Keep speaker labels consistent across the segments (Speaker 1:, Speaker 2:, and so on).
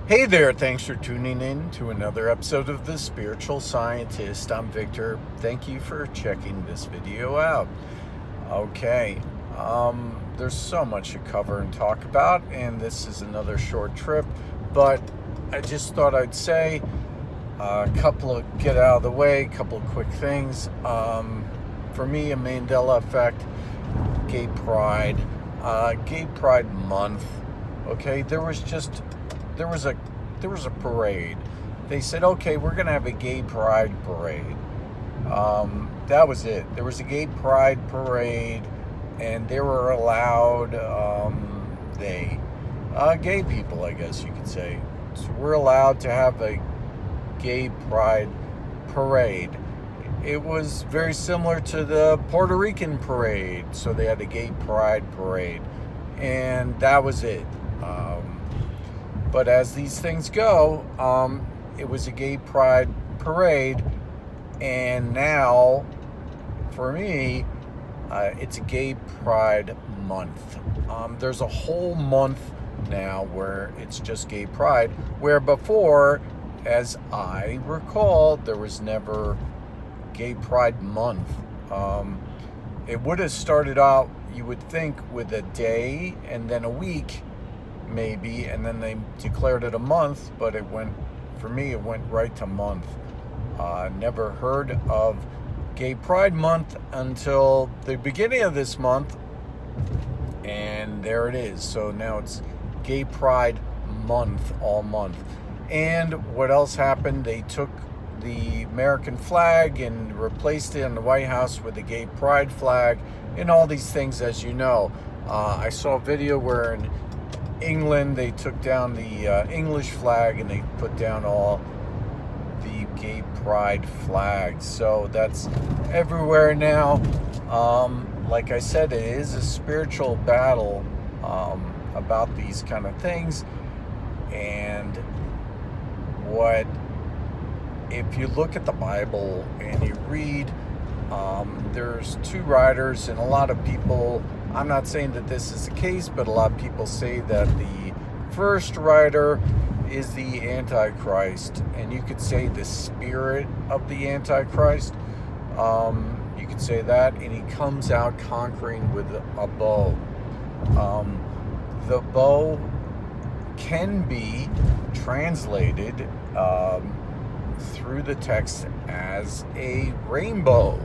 Speaker 1: Hey there, thanks for tuning in to another episode of The Spiritual Scientist. I'm Victor. Thank you for checking this video out. Okay, there's so much to cover and talk about, and this is another short trip, but I just thought I'd say get out of the way, a couple of quick things. For me, a Mandela effect, Gay Pride, Gay Pride Month. Okay, there was a parade. They said, okay, we're gonna have a gay pride parade. That was it. There was a gay pride parade, and they were allowed. Gay people, I guess you could say, so we're allowed to have a gay pride parade. It was very similar to the Puerto Rican parade, so they had a gay pride parade, and that was it. But as these things go, it was a gay pride parade, and now, for me, it's a gay pride month. There's a whole month now where it's just gay pride, where before, as I recall, there was never gay pride month. It would have started out, you would think, with a day and then a week, maybe, and then they declared it a month, but for me, it went right to month. Never heard of Gay Pride Month until the beginning of this month, and there it is. So now it's Gay Pride Month, all month. And what else happened? They took the American flag and replaced it in the White House with the Gay Pride flag and all these things, as you know. I saw a video where in England they took down the English flag and they put down all the gay pride flags. So that's everywhere now. Like I said, it is a spiritual battle about these kind of things. And if you look at the Bible and you read, there's two writers, and a lot of people, I'm not saying that this is the case, but a lot of people say that the first writer is the Antichrist, and you could say the spirit of the Antichrist. You could say that, and he comes out conquering with a bow. The bow can be translated through the text as a rainbow.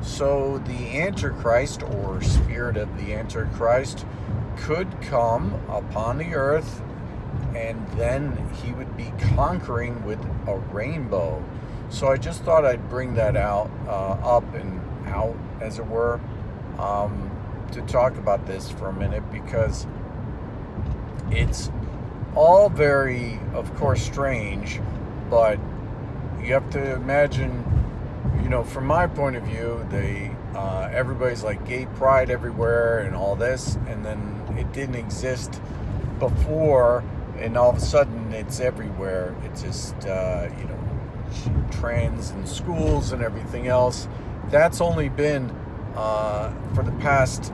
Speaker 1: So the Antichrist, or spirit of the Antichrist, could come upon the earth, and then he would be conquering with a rainbow. So I just thought I'd bring that up and out, as it were, to talk about this for a minute, because it's all very, of course, strange, but you have to imagine, from my point of view, everybody's like gay pride everywhere and all this, and then it didn't exist before, and all of a sudden it's everywhere. It's just, trends in schools and everything else. That's only been for the past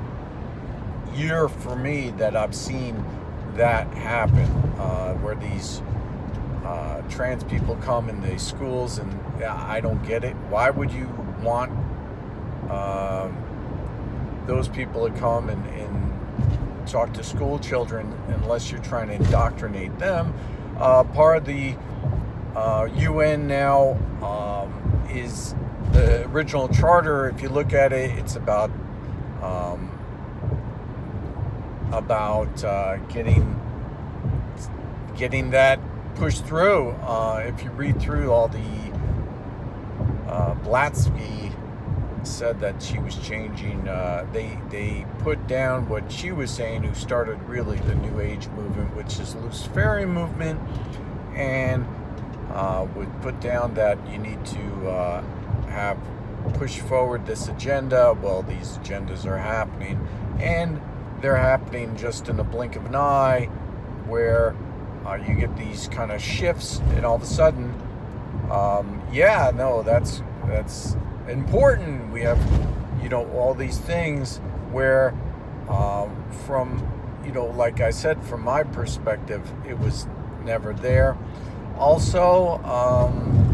Speaker 1: year for me that I've seen that happen, where these trans people come in the schools, and I don't get it. Why would you want those people to come and talk to school children unless you're trying to indoctrinate them? Part of the UN now is the original charter. If you look at it, it's about getting that pushed through. If you read through all the Blatsky said that she was changing. They put down what she was saying, who started really the New Age movement, which is Luciferian movement, and would put down that you need to push forward this agenda. Well, these agendas are happening, and they're happening just in the blink of an eye, where you get these kind of shifts, and all of a sudden, that's important. We have, all these things where, from, like I said, from my perspective, it was never there. Also,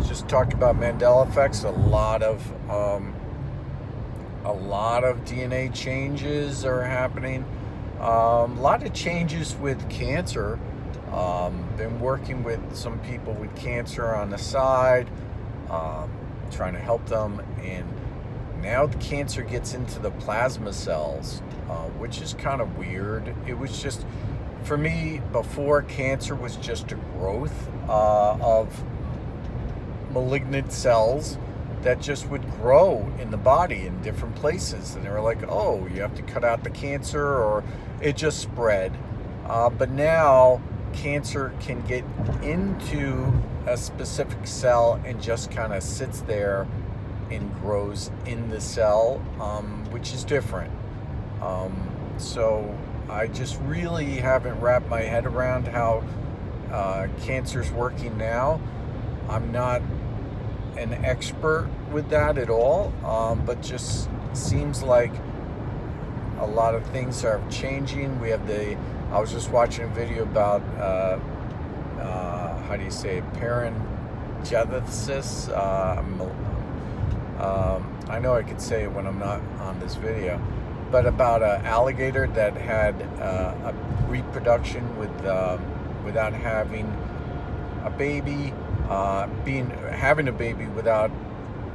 Speaker 1: just talk about Mandela effects. A lot of DNA changes are happening. A lot of changes with cancer. Been working with some people with cancer on the side, trying to help them, and now the cancer gets into the plasma cells, which is kind of weird. It was just, for me, before, cancer was just a growth of malignant cells that just would grow in the body in different places. And they were like, oh, you have to cut out the cancer, or it just spread. But now cancer can get into a specific cell and just kind of sits there and grows in the cell, which is different. So I just really haven't wrapped my head around how cancer's working now. I'm not an expert with that at all, but just seems like a lot of things are changing. We have I was just watching a video about how do you say it? Parengenesis. I know I could say it when I'm not on this video, but about an alligator that had a reproduction without having a baby, having a baby without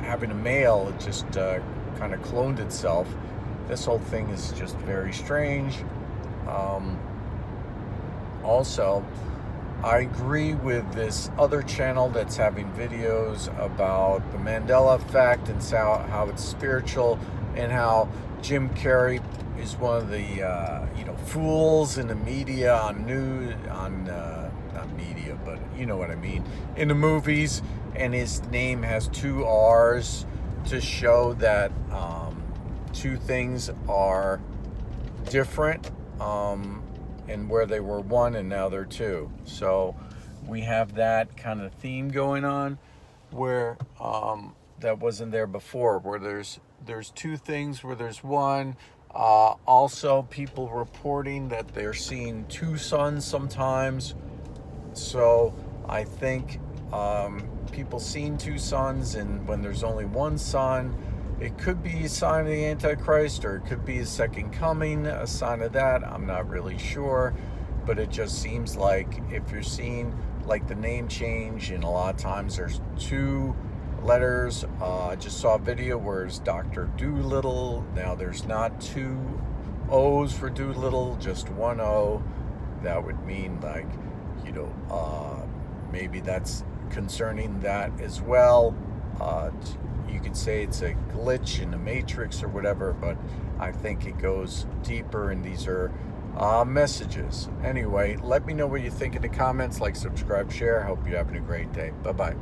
Speaker 1: having a male. It just kind of cloned itself. This whole thing is just very strange. Also, I agree with this other channel that's having videos about the Mandela effect and how it's spiritual, and how Jim Carrey is one of the fools in the media not media, but you know what I mean, in the movies, and his name has 2 R's to show that two things are different, and where they were one and now they're two. So we have that kind of theme going on where that wasn't there before, where there's 2 things where there's one. Also, people reporting that they're seeing 2 suns sometimes. So I think people seeing 2 suns, and when there's only 1 sun, it could be a sign of the Antichrist, or it could be a second coming, a sign of that. I'm not really sure, but it just seems like if you're seeing like the name change, and a lot of times there's 2 letters. I just saw a video where it's Dr. Doolittle. Now there's not 2 O's for Doolittle, just 1 O. That would mean like, maybe that's concerning that as well. You could say it's a glitch in the matrix or whatever, but I think it goes deeper, and these are messages. Anyway, let me know what you think in the comments. Like, subscribe, share. Hope you're having a great day. Bye-bye.